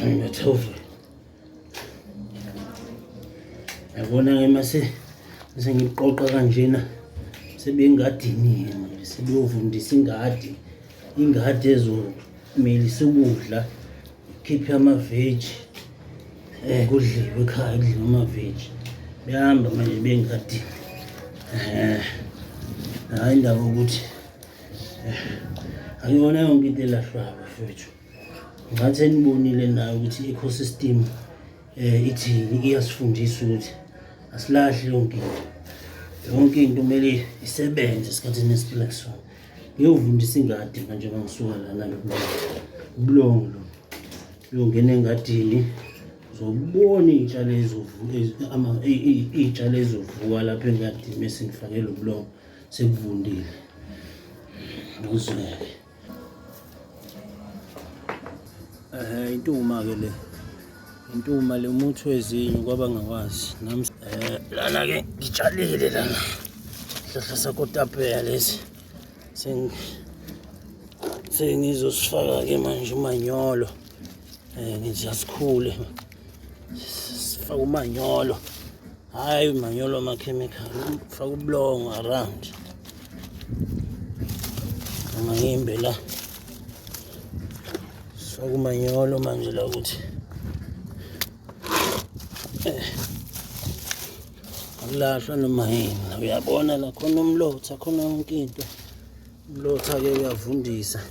Ngiyathova. Yabona-ke mase ngiqoqa kanjena sebengadini manje sebeyovundisa ingadi ezomilisa ukudla, khiphe amaveji kudliwe ekhaya, kudliwe amaveji. Beyahamba manje bengadini. Hayi indaba ukuthi akuyona yonke into elahlwayo bafethu. Ngathi enibonile nayo ukuthi i-ecosystem ithini, iyasifundisa ukuthi asilahli yonke into kumele isebenze esikhathini esiphila kusona. Ngiyovundisa ingadi manje mangisuka lana ubulongo lo. Uyongena engadini uzobona iy'tshalo ezovuka lapha engadini bese ngifakele ubulongo sekuvundile. Uzweke. Intuma-ke le. Intuma le umuthi wezinyo kwaba ngakwazi. Nami lana-ke ngitshalile lana. Isihlahla sakotapheya lesi. Sengizosifaka-ke manje umanyolo. Ngithi asikhule. Sifaka umanyolo. Hhayi umanyolo amakhemikhali. Faka ubulongo around. Ngimbe la. Sifaka umanyolo manje la ukuthi akulahlwa noma yini. Uyabona la khona umlotha, khona yonke into. Umlotha-ke uyavundisa.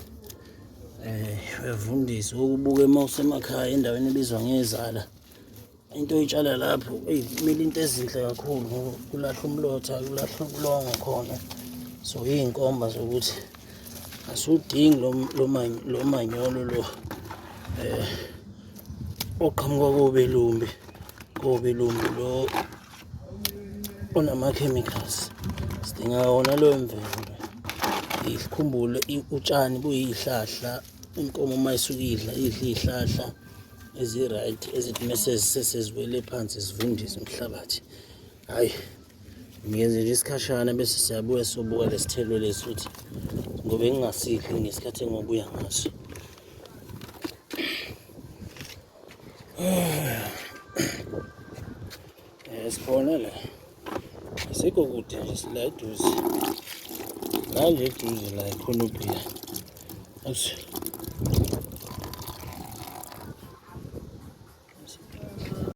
Uyavundisa. Ukubuka emawusemakhaya endaweni ebizwa ngezala. Into oyitshala lapho kumele into ezinhle kakhulu ngoba kulahlwa umlotha, kulahlwa ubulongo khona. So iy'nkomba zokuthi asudingi lo manyolo lo oqhamuka kobelumbi lo onama-chemicals. Sidinga wona lo wemvelo. Ikhumbule utshani buyihlahla, inkomo uma isuke idla iy'hlahla ezi-right ezithi mese seziwele phansi zivundise umhlabathi. Hhayi ngiyeze nje isikhashana bese siyabuya sobuka lesithelo lesi futhi ngoba engingasidli ngesikhathi engobuya ngaso. Sibona la asikho kude nje sila eduze la nje eduze la ikhonophiya.